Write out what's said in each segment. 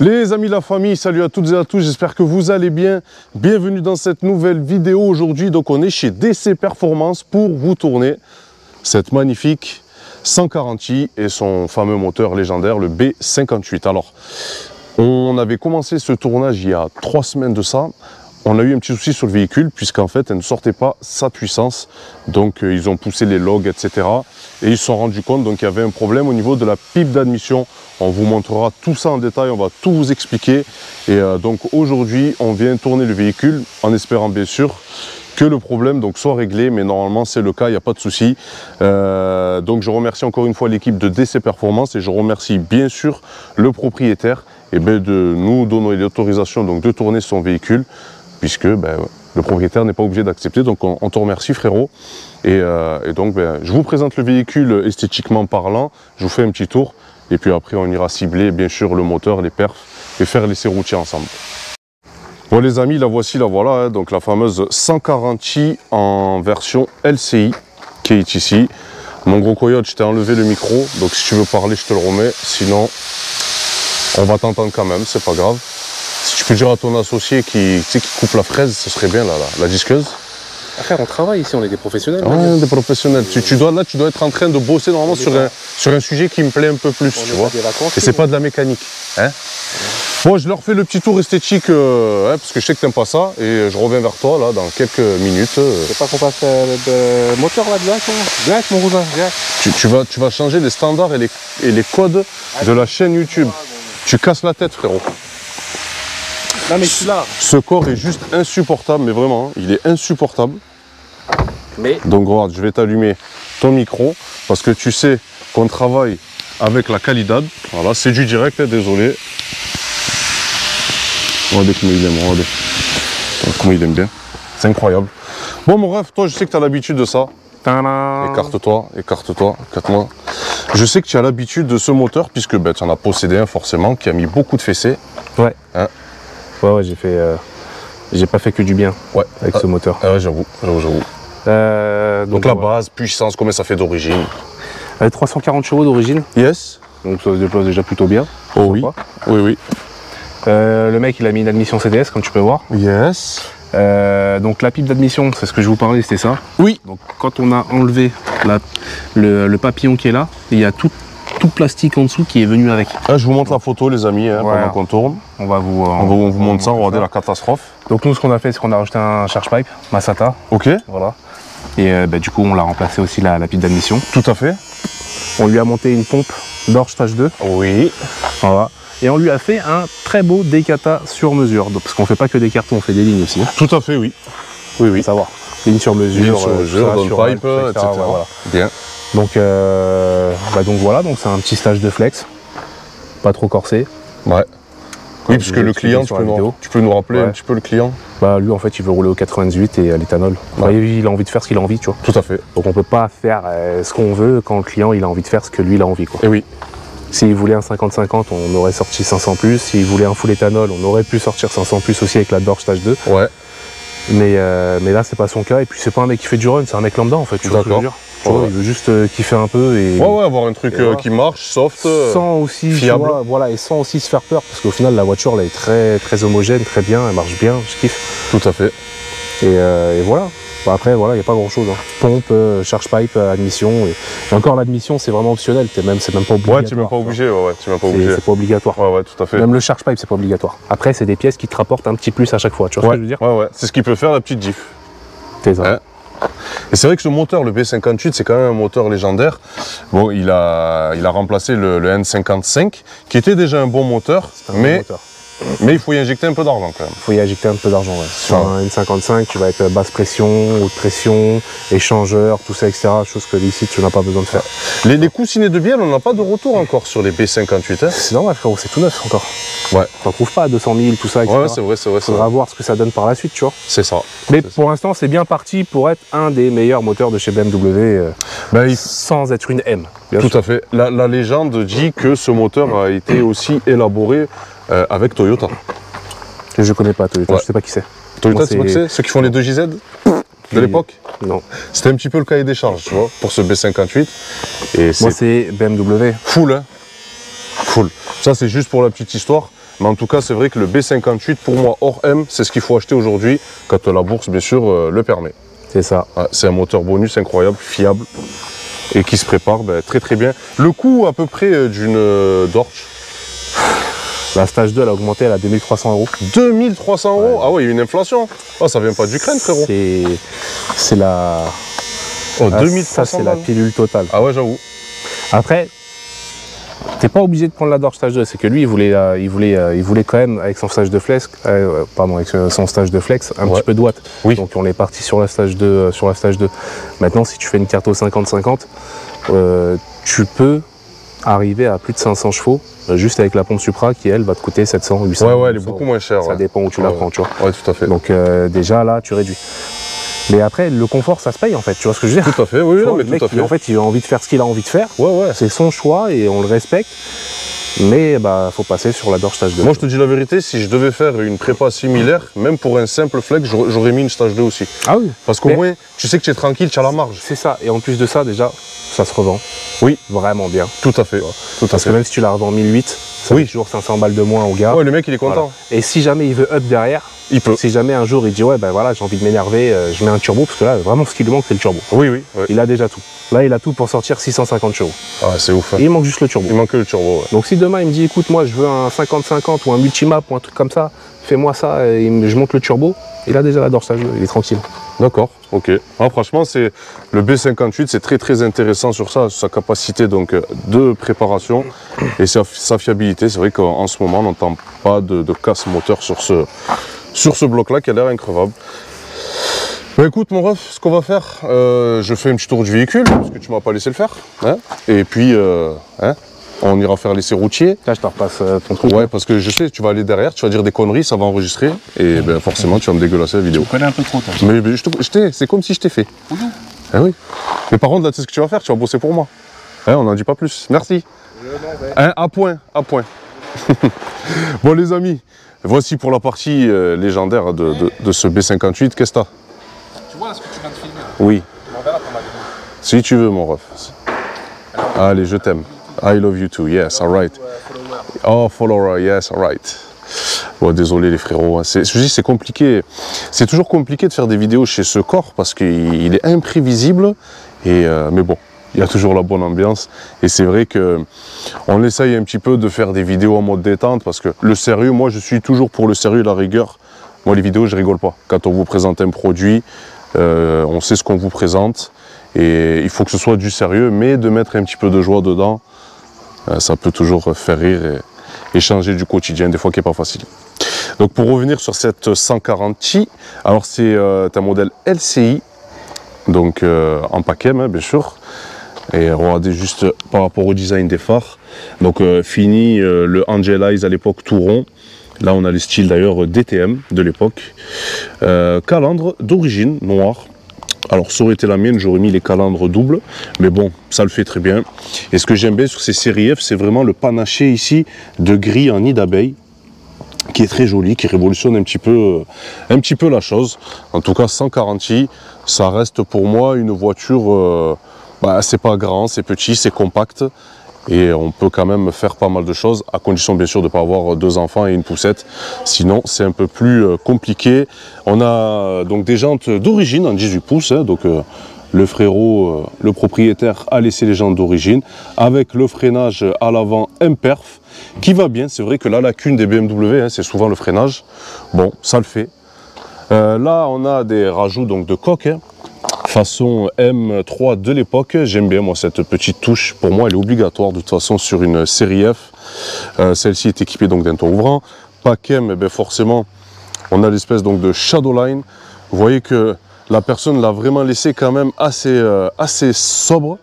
Les amis, la famille, salut à toutes et à tous, j'espère que vous allez bien. Bienvenue dans cette nouvelle vidéo aujourd'hui. Donc on est chez DC Performance pour vous tourner cette magnifique 140i et son fameux moteur légendaire, le B58. Alors, on avait commencé ce tournage il y a 3 semaines de ça. On a eu un petit souci sur le véhicule puisqu'en fait elle ne sortait pas sa puissance, donc ils ont poussé les logs, etc. et ils se sont rendus compte donc qu'il y avait un problème au niveau de la pipe d'admission. On vous montrera tout ça en détail, on va tout vous expliquer et donc aujourd'hui on vient tourner le véhicule en espérant bien sûr que le problème donc soit réglé, mais normalement c'est le cas, il n'y a pas de souci. Donc je remercie encore une fois l'équipe de DC Performance et je remercie bien sûr le propriétaire de nous donner l'autorisation donc de tourner son véhicule, puisque le propriétaire n'est pas obligé d'accepter. Donc on te remercie frérot. Et donc je vous présente le véhicule esthétiquement parlant, je vous fais un petit tour, et puis après on ira cibler bien sûr le moteur, les perfs, et faire l'essai routier ensemble. Bon les amis, la voici, la voilà, hein, donc la fameuse 140i en version LCI, qui est ici. Mon gros coyote, je t'ai enlevé le micro, donc si tu veux parler, je te le remets, sinon on va t'entendre quand même, c'est pas grave. Si tu peux dire à ton associé qui coupe la fraise, ce serait bien la disqueuse. Frère, on travaille ici, on est des professionnels. Ouais, des professionnels. Tu dois être en train de bosser normalement sur un sujet qui me plaît un peu plus, tu vois. Et c'est pas de la mécanique. Hein. Bon, je leur fais le petit tour esthétique, parce que je sais que t'aimes pas ça, et je reviens vers toi là dans quelques minutes. C'est pas qu'on passe le moteur là direct mon cousin, direct. Tu vas changer les standards et les codes de la chaîne YouTube. Tu casses la tête frérot. Non mais je suis là. Ce corps est juste insupportable, mais vraiment, il est insupportable. Mais... Donc regarde, je vais t'allumer ton micro, parce que tu sais qu'on travaille avec la Qualidad. Voilà, c'est du direct, hein, désolé. Regardez comment il aime, regardez. Comment il aime bien. C'est incroyable. Bon mon ref, toi je sais que tu as l'habitude de ça. Écarte-toi, écarte-moi. Je sais que tu as l'habitude de ce moteur, puisque tu en as possédé un forcément, qui a mis beaucoup de fessées. Ouais. Hein? Ouais, j'ai pas fait que du bien avec ce moteur. Ah ouais, j'avoue. Donc la base, puissance, combien ça fait d'origine? 340 chevaux d'origine. Yes. Donc ça se déploie déjà plutôt bien. Oh oui. Oui. Le mec il a mis une admission CDS comme tu peux voir. Yes. Donc la pipe d'admission, c'est ce que je vous parlais, c'était ça. Oui. Donc quand on a enlevé le papillon qui est là, il y a tout plastique en dessous qui est venu avec. Je vous montre la photo les amis, hein, pendant qu'on tourne. On vous montre ça, regardez la catastrophe. Donc nous ce qu'on a fait, c'est qu'on a rajouté un charge pipe, Masata. Ok. Voilà. Et du coup on l'a remplacé aussi la pipe d'admission. Tout à fait. On lui a monté une pompe Dorsch Stage 2. Oui. Voilà. Et on lui a fait un très beau décata sur mesure. Donc, parce qu'on fait pas que des cartons, on fait des lignes aussi. Hein. Tout à fait, oui. Oui. Savoir. Lignes sur mesure, down pipe, etc. Voilà. Bien. Donc voilà, donc c'est un petit stage de flex. Pas trop corsé. Ouais. Oui, parce que le client, tu peux nous rappeler un petit peu le client? Lui en fait il veut rouler au 98 et à l'éthanol. Il a envie de faire ce qu'il a envie, tu vois. Tout à fait. Donc on peut pas faire ce qu'on veut quand le client il a envie de faire ce que lui il a envie, quoi. Et oui. S'il voulait un 50-50, on aurait sorti 500 plus. S'il voulait un full éthanol, on aurait pu sortir 500 plus aussi avec la Dorsch Stage 2. Ouais. Mais là c'est pas son cas, et puis c'est pas un mec qui fait du run, c'est un mec lambda en fait. D'accord. Il veut juste kiffer un peu et avoir un truc qui marche, soft, sans aussi, fiable. Et sans aussi se faire peur, parce qu'au final la voiture elle est très très homogène, très bien, elle marche bien, je kiffe. Tout à fait. Et voilà. Après il n'y a pas grand chose. Hein. Pompe, charge pipe, admission. Et encore l'admission c'est vraiment optionnel, c'est même pas obligatoire. Ouais, tu n'es même pas obligé. C'est pas obligatoire. Ouais, tout à fait. Même le charge pipe c'est pas obligatoire. Après c'est des pièces qui te rapportent un petit plus à chaque fois, tu vois ce que je veux dire? Ouais. C'est ce qui peut faire la petite diff. C'est ça. Hein? Et c'est vrai que ce moteur, le B58, c'est quand même un moteur légendaire. Bon, il a remplacé le N55, qui était déjà un bon moteur, mais il faut y injecter un peu d'argent quand même. Il faut y injecter un peu d'argent, ouais. Sur un N55, tu vas être basse pression, haute pression, échangeur, tout ça, etc. Chose que ici, tu n'as pas besoin de faire. Les coussinets de bielle, on n'a pas de retour encore sur les B58. Hein. C'est normal, frérot, c'est tout neuf encore. Ouais. T'en trouves pas à 200 000, tout ça, etc. Ouais, c'est vrai. Faudra voir ce que ça donne par la suite, tu vois. C'est ça. Mais pour l'instant, c'est bien parti pour être un des meilleurs moteurs de chez BMW, sans être une M. Tout à fait. La légende dit que ce moteur a été aussi élaboré avec Toyota. Je connais pas Toyota, je sais pas qui c'est. Toyota, c'est pas qui c'est? Ceux qui font les 2JZ de l'époque? Non. C'était un petit peu le cahier des charges, tu vois, pour ce B58. Et moi, c'est BMW. Full, hein. Full. Ça, c'est juste pour la petite histoire. Mais en tout cas, c'est vrai que le B58, pour moi, hors M, c'est ce qu'il faut acheter aujourd'hui, quand la bourse, bien sûr, le permet. C'est ça. Ouais, c'est un moteur bonus incroyable, fiable, et qui se prépare très très bien. Le coût à peu près d'une Dorch? La stage 2, elle a augmenté, elle a 2300 €. 2300 €? Ouais. Ah ouais, il y a une inflation. Oh, ça vient pas d'Ukraine, frérot. C'est la... Oh, 2300 ça, c'est la pilule totale. Ah ouais, j'avoue. Après, t'es pas obligé de prendre la Dorch stage 2. C'est que lui, il voulait quand même, avec son stage de flex, avec son stage de flex, un petit peu de watts. Oui. Donc on est parti sur la stage 2. Maintenant, si tu fais une carte au 50-50, tu peux arriver à plus de 500 chevaux, juste avec la pompe Supra qui, elle, va te coûter 700, 800. Ouais, elle est beaucoup moins chère. Ça dépend où tu la prends, tu vois. Ouais, tout à fait. Donc déjà, là, tu réduis. Mais après, le confort, ça se paye, en fait. Tu vois ce que je veux dire? Tout à fait, oui, non, mais le mec, tout à fait. en fait, il a envie de faire ce qu'il a envie de faire. Ouais. C'est son choix et on le respecte. Mais bah, faut passer sur la Dorch stage 2. Moi, je te dis la vérité, si je devais faire une prépa similaire, même pour un simple flex, j'aurais mis une stage 2 aussi. Ah oui. Parce qu'au moins, tu sais que tu es tranquille, tu as la marge. C'est ça. Et en plus de ça, déjà, ça se revend. Oui. Vraiment bien. Tout à fait. Parce que même si tu la revends 1008, ça fait toujours 500 balles de moins au gars. Ouais, le mec, il est content. Voilà. Et si jamais il veut up derrière, il peut. Si jamais un jour il dit ouais, ben voilà, j'ai envie de m'énerver, je mets un turbo, parce que là, vraiment, ce qui lui manque, c'est le turbo. Oui. Il a déjà tout. Là, il a tout pour sortir 650 chevaux. Ah, c'est ouf. Hein. Et il manque juste le turbo. Il manque le turbo, ouais. Donc si demain il me dit écoute, moi je veux un 50-50 ou un multimap ou un truc comme ça, fais-moi ça et je monte le turbo, il a déjà la Dorch stage 2, il est tranquille. D'accord, ok. Ah, franchement, c'est le B58, c'est très très intéressant sur ça, sa capacité donc de préparation et sa fiabilité. C'est vrai qu'en ce moment, on n'entend pas de casse moteur sur ce bloc-là qui a l'air increvable. Bah écoute mon ref, ce qu'on va faire, je fais un petit tour du véhicule, parce que tu m'as pas laissé le faire. Hein, et puis, on ira faire l'essai routier. Là, je te repasse ton truc. Ouais, parce que je sais, tu vas aller derrière, tu vas dire des conneries, ça va enregistrer. Et ben forcément, tu vas me dégueulasser la vidéo. Tu connais un peu trop, toi. Mais c'est comme si je t'ai fait. Ah oui. Mais par contre, là, tu sais ce que tu vas faire, tu vas bosser pour moi. Hein, on n'en dit pas plus. Merci. Hein, à point. Bon les amis, voici pour la partie légendaire de ce B58. Qu'est-ce que t'as? Tu vois ce que tu viens de filmer? Oui. Tu m'enverras ton magazine. Si tu veux, mon ref. Allez, je t'aime. I love you too. Yes, alright. Oh, follower, yes, alright. Bon, désolé les frérots. Hein. Je dis, c'est compliqué. C'est toujours compliqué de faire des vidéos chez ce corps parce qu'il est imprévisible. Mais bon, il y a toujours la bonne ambiance. Et c'est vrai que on essaye un petit peu de faire des vidéos en mode détente parce que le sérieux, moi, je suis toujours pour le sérieux et la rigueur. Moi, les vidéos, je rigole pas. Quand on vous présente un produit, on sait ce qu'on vous présente. Et il faut que ce soit du sérieux, mais de mettre un petit peu de joie dedans, ça peut toujours faire rire et changer du quotidien, des fois qui n'est pas facile. Donc pour revenir sur cette 140i, alors c'est un modèle LCI, donc en paquet, hein, bien sûr. Et regardez juste par rapport au design des phares. Donc fini le Angelize à l'époque tout rond. Là on a le style d'ailleurs DTM de l'époque. Calandre d'origine noire. Alors ça aurait été la mienne, j'aurais mis les calandres doubles, mais bon, ça le fait très bien. Et ce que j'aime bien sur ces séries F, c'est vraiment le panaché ici de gris en nid d'abeille, qui est très joli, qui révolutionne un petit peu la chose. En tout cas, 140i, ça reste pour moi une voiture, c'est pas grand, c'est petit, c'est compact. Et on peut quand même faire pas mal de choses, à condition bien sûr de ne pas avoir deux enfants et une poussette. Sinon, c'est un peu plus compliqué. On a donc des jantes d'origine en 18 pouces. Hein, donc le frérot, le propriétaire, a laissé les jantes d'origine. Avec le freinage à l'avant imperf, qui va bien. C'est vrai que la lacune des BMW, hein, c'est souvent le freinage. Bon, ça le fait. Là, on a des rajouts donc, de coque. Hein, façon M3 de l'époque, j'aime bien moi cette petite touche, pour moi elle est obligatoire de toute façon sur une série F. Celle-ci est équipée donc d'un toit ouvrant, pack M, ben forcément on a l'espèce donc de Shadowline. Vous voyez que la personne l'a vraiment laissé quand même assez sobre,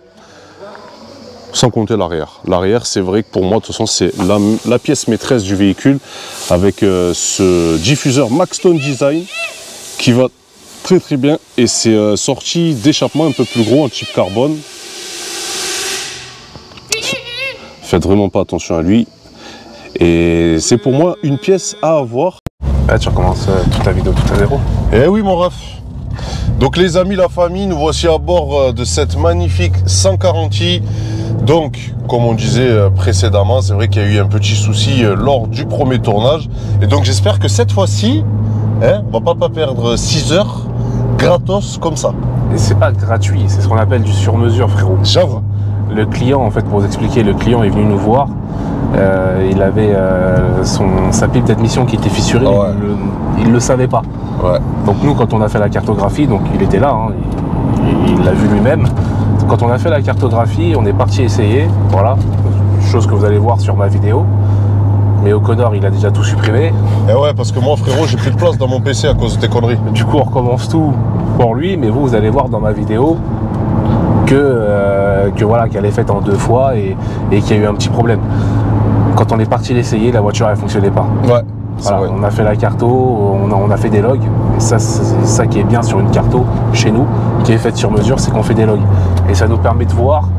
sans compter l'arrière. L'arrière, c'est vrai que pour moi de toute façon c'est la pièce maîtresse du véhicule, avec ce diffuseur Maxton Design qui va très très bien, et c'est sorti d'échappement un peu plus gros en type carbone. Faites vraiment pas attention à lui, et c'est pour moi une pièce à avoir. Ah, tu recommences toute ta vidéo tout à zéro. Eh oui mon ref. Donc les amis, la famille, nous voici à bord de cette magnifique 140i Donc, comme on disait précédemment, c'est vrai qu'il y a eu un petit souci lors du premier tournage. Et donc, j'espère que cette fois-ci, hein, on va pas perdre 6 heures gratos comme ça. Et c'est pas gratuit, c'est ce qu'on appelle du sur-mesure, frérot. J'avoue. Le client, en fait, pour vous expliquer, le client est venu nous voir. Il avait sa pipe d'admission qui était fissurée, ouais. Il le savait pas. Ouais. Donc nous, quand on a fait la cartographie, donc il était là, hein, il l'a vu lui-même. Quand on a fait la cartographie, on est parti essayer, voilà, chose que vous allez voir sur ma vidéo. Mais O'Connor, il a déjà tout supprimé. Et ouais, parce que moi, frérot, j'ai plus de place dans mon PC à cause de tes conneries. Du coup, on recommence tout pour lui, mais vous allez voir dans ma vidéo que voilà, qu'elle est faite en 2 fois et qu'il y a eu un petit problème. Quand on est parti l'essayer, la voiture elle fonctionnait pas. Ouais. Voilà, on a fait la carto, on a fait des logs. Et ça, c'est ça qui est bien sur une carto chez nous, qui est faite sur mesure, c'est qu'on fait des logs. Et ça nous permet de voir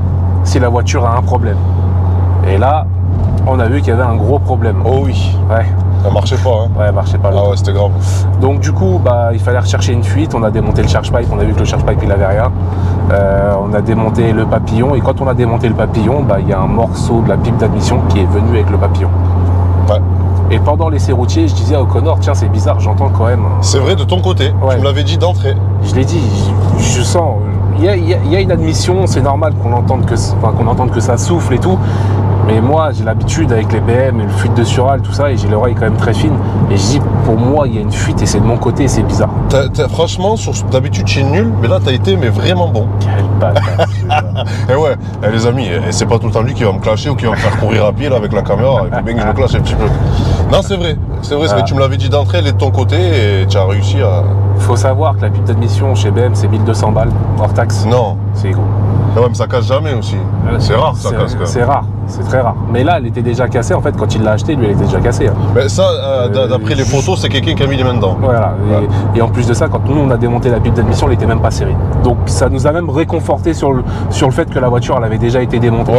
si la voiture a un problème. Et là, on a vu qu'il y avait un gros problème. Oh oui. Ouais. Ça marchait pas, hein. Ouais, elle marchait pas. Ah ouais, c'était grave. Donc du coup, bah, il fallait rechercher une fuite. On a démonté le charge pipe. On a vu que le charge pipe il avait rien. On a démonté le papillon. Et quand on a démonté le papillon, bah, il y a un morceau de la pipe d'admission qui est venu avec le papillon. Ouais. Et pendant l'essai routier, je disais à O'Connor, tiens, c'est bizarre, j'entends quand même. C'est vrai de ton côté. Ouais. Tu me l'avais dit d'entrée. Je l'ai dit, je sens. Il y a une admission, c'est normal qu'on entende que ça souffle et tout. Mais moi, j'ai l'habitude avec les BM et le fuite de Sural, tout ça, et j'ai l'oreille quand même très fine. Et je dis, pour moi, il y a une fuite et c'est de mon côté, c'est bizarre. Franchement, d'habitude, tu es nul, mais là, t'as été mais vraiment bon. Quel bâtard. Et ouais, les amis, c'est pas tout le temps lui qui va me clasher ou qui va me faire courir à pied là, avec la caméra. Il faut bien que je me clash un petit peu. Non, c'est vrai. C'est vrai, ce que tu me l'avais dit d'entrée, elle est de ton côté et tu as réussi à... Faut savoir que la pipe d'admission chez BM, c'est 1200 balles, hors taxe. Non. C'est gros. Ah ouais, mais ça casse jamais aussi. C'est rare, ça casse quand même. C'est rare, c'est très rare. Mais là, elle était déjà cassée. En fait, quand il l'a acheté, lui, elle était déjà cassée. Hein. Mais ça, d'après les photos, c'est quelqu'un qui a mis les mains dedans. Voilà. Ouais. Et en plus de ça, quand nous, on a démonté la pipe d'admission, elle était même pas serrée. Donc, ça nous a même réconforté sur le fait que la voiture, elle avait déjà été démontée. Ouais.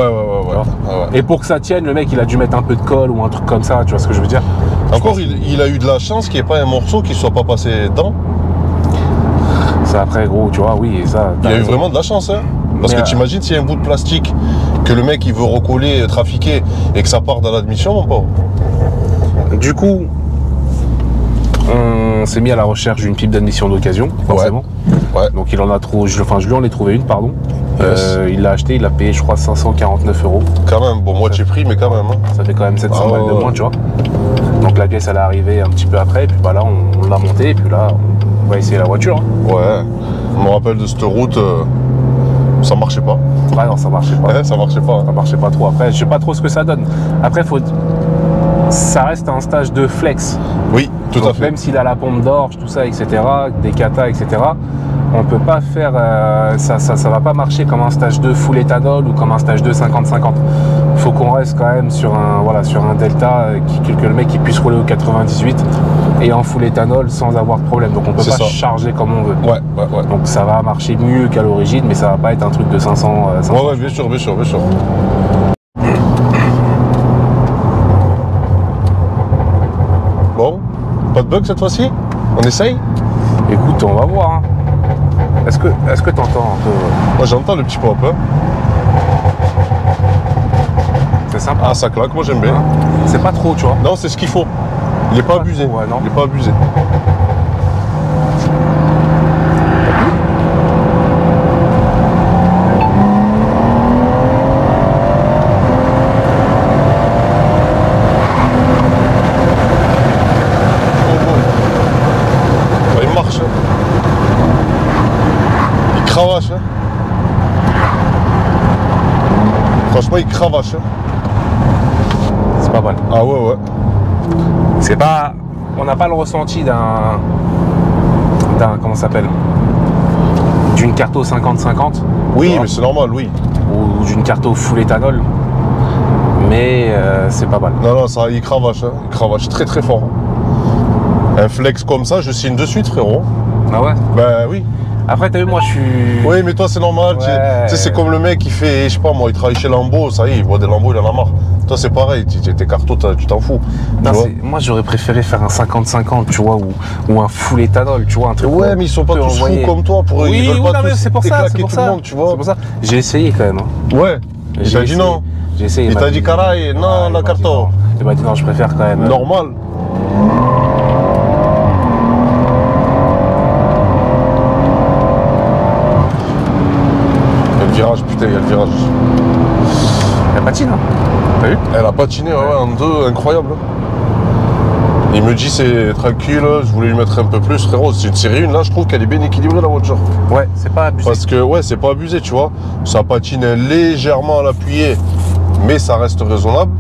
Et pour que ça tienne, le mec, il a dû mettre un peu de colle ou un truc comme ça. Tu vois ce que je veux dire? Encore, il a eu de la chance qu'il n'y ait pas un morceau qui ne soit pas passé dedans. Ça, après, gros, tu vois, oui. Et ça, il a eu vraiment de la chance, hein. Parce que t'imagines s'il y a un bout de plastique que le mec il veut recoller, trafiquer et que ça part dans l'admission, mon pauvre. Du coup, on s'est mis à la recherche d'une pipe d'admission d'occasion, forcément. Ouais. Donc il en a trouvé, je lui en ai trouvé une, pardon. Yes. Il l'a acheté, il a payé, je crois, 549 €. Quand même, bon, moitié prix, mais quand même. Hein. Ça fait quand même 700 balles de moins, tu vois. Donc la pièce, elle est arrivée un petit peu après, et puis bah là, on l'a montée, et puis là, on va essayer la voiture. Hein. Ouais, je me rappelle de cette route. Ça marchait pas. Ouais, non, ça marchait pas. Ouais, ça marchait pas. Ça marchait pas trop. Après, je sais pas trop ce que ça donne. Après, ça reste un stage de flex. Oui, tout à fait. Même s'il a la pompe d'orge, tout ça, etc., des katas, etc., on peut pas faire... ça va pas marcher comme un stage 2 full éthanol ou comme un stage 2 50-50. Il faut qu'on reste quand même sur un delta, que le mec il puisse rouler au 98 et en full éthanol sans avoir de problème. Donc on peut pas charger comme on veut. Ouais. Donc ça va marcher mieux qu'à l'origine, mais ça va pas être un truc de 500. Ouais, bien sûr. Bon, pas de bug cette fois-ci? On essaye? Écoute, on va voir. Hein. Est-ce que t'entends un peu? Moi j'entends le petit pop. Hein. C'est sympa. Ah, ça claque, moi j'aime bien. C'est pas trop, tu vois. Non, c'est ce qu'il faut. Il est pas abusé. Ouais, non. Il est pas abusé. Il marche. Il cravache. Hein. Franchement, il cravache. Hein. C'est pas mal. Ah ouais. C'est pas... On n'a pas le ressenti d'un... Comment ça s'appelle? D'une carto 50-50. Oui, mais c'est normal, oui. Ou d'une carto full éthanol. Mais c'est pas mal. Non, ça, il cravache. Hein. Il cravache très très fort. Un flex comme ça, je signe de suite, frérot. Ah ouais? Ben oui. Après, t'as vu, moi, je suis... Oui, mais toi, c'est normal. Ouais. Tu sais, c'est comme le mec qui fait, je sais pas moi, il travaille chez Lambeau, ça y est, il voit des Lambeaux, il en a marre. Toi, c'est pareil, tes cartos, tu t'en fous. Non, moi, j'aurais préféré faire un 50-50, tu vois, ou un full éthanol, tu vois, un truc. Ouais, mais ils sont pas tous fous comme toi. Ils veulent pas tous c'est pour ça, tout le monde, tu vois. C'est pour ça. J'ai essayé quand même. Hein. Ouais. Il t'a dit non. J'ai essayé. Il t'a dit caray, non, la carton. Il m'a dit non, je préfère quand même. Normal. Il y a le virage, putain, il y a le virage. Elle patine, hein. T'as vu? Elle a patiné, ouais, en deux, incroyable. Il me dit c'est tranquille, je voulais lui mettre un peu plus, frérot. C'est une série 1, là, je trouve qu'elle est bien équilibrée, la voiture. Ouais, c'est pas abusé. Parce que, ouais, c'est pas abusé, tu vois. Ça patine légèrement à l'appuyer, mais ça reste raisonnable.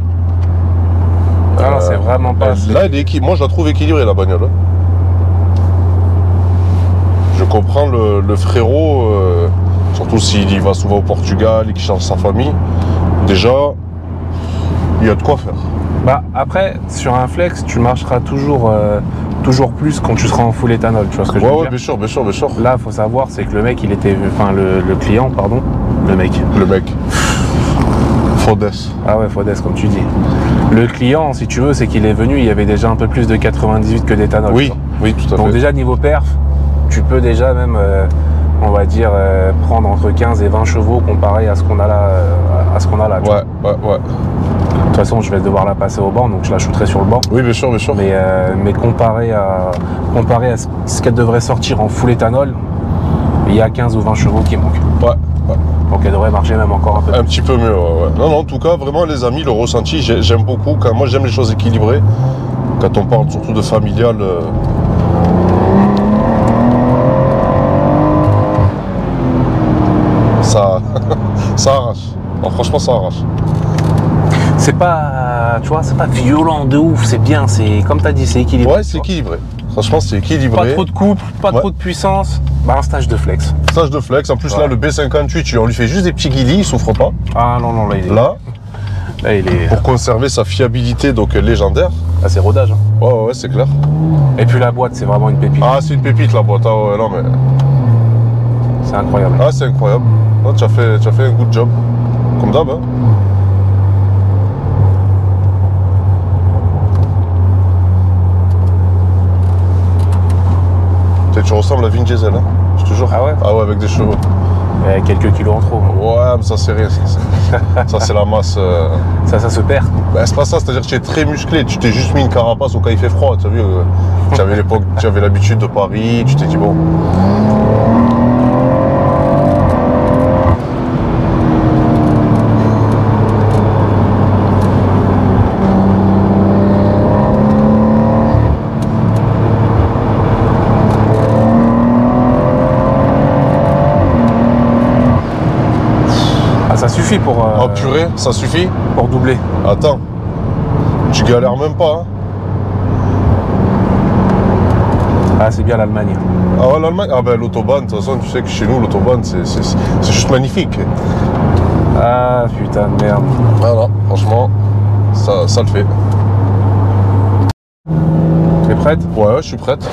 Ah non, c'est vraiment pas. Là, moi, je la trouve équilibrée, la bagnole. Je comprends le frérot, surtout s'il va souvent au Portugal et qu'il change sa famille. Déjà, il y a de quoi faire. Bah après, sur un flex, tu marcheras toujours plus quand tu seras en full éthanol, tu vois ce que je veux dire? Ouais, bien sûr, bien sûr, bien sûr. Là, faut savoir, c'est que le mec, il était, enfin le client, pardon, le mec. Fodes. Ah ouais, Fodes, comme tu dis. Le client, si tu veux, c'est qu'il est venu, il y avait déjà un peu plus de 98 que d'éthanol. Oui, oui, tout à fait. Donc déjà, niveau perf, tu peux déjà même, on va dire, prendre entre 15 et 20 chevaux comparé à ce qu'on a là. Tu vois. Ouais. De toute façon, je vais devoir la passer au banc, donc je la shooterai sur le banc. Oui, bien sûr, bien sûr. Mais comparé à ce qu'elle devrait sortir en full éthanol, il y a 15 ou 20 chevaux qui manquent. Ouais. Donc elle devrait marcher même encore un peu. Un petit peu mieux, ouais. Non, en tout cas, vraiment, les amis, le ressenti, j'aime beaucoup. Moi, j'aime les choses équilibrées. Quand on parle surtout de familial. Ça arrache. Alors, franchement, ça arrache. C'est pas, tu vois, c'est pas violent de ouf, c'est bien, c'est comme tu as dit, c'est équilibré. Ouais, c'est équilibré. Franchement, c'est équilibré. Pas trop de couple, pas trop de puissance. Bah, un stage de flex. Stage de flex. En plus, là, le B58, on lui fait juste des petits guillis, il souffre pas. Ah non, là, il est. Là, il est. Pour conserver sa fiabilité, donc légendaire. Ah, c'est rodage. Hein. Ouais, c'est clair. Et puis la boîte, c'est vraiment une pépite. Ah, c'est une pépite, la boîte. Ah, ouais, non, mais. C'est incroyable. Ah, c'est incroyable. Ah, tu as fait un good job. Comme d'hab, hein. Tu ressembles à Vin Diesel, hein, je te jure. Ah ouais? Ah ouais, avec des cheveux. Quelques kilos en trop. Ouais, mais ça c'est rien. Ça c'est la masse. Ça se perd. Bah, c'est pas ça, c'est-à-dire que tu es très musclé. Tu t'es juste mis une carapace au cas il fait froid. Tu as vu, tu avais l'habitude de Paris, tu t'es dit bon. Ça suffit pour. Oh purée, ça suffit? Pour doubler. Attends, tu galères même pas. Hein. Ah, c'est bien l'Allemagne. Ah ouais, l'Allemagne? Ah ben l'autobahn, de toute façon, tu sais que chez nous, l'autobahn, c'est juste magnifique. Ah putain de merde. Voilà, franchement, ça le fait. Tu es prête? Ouais, je suis prête.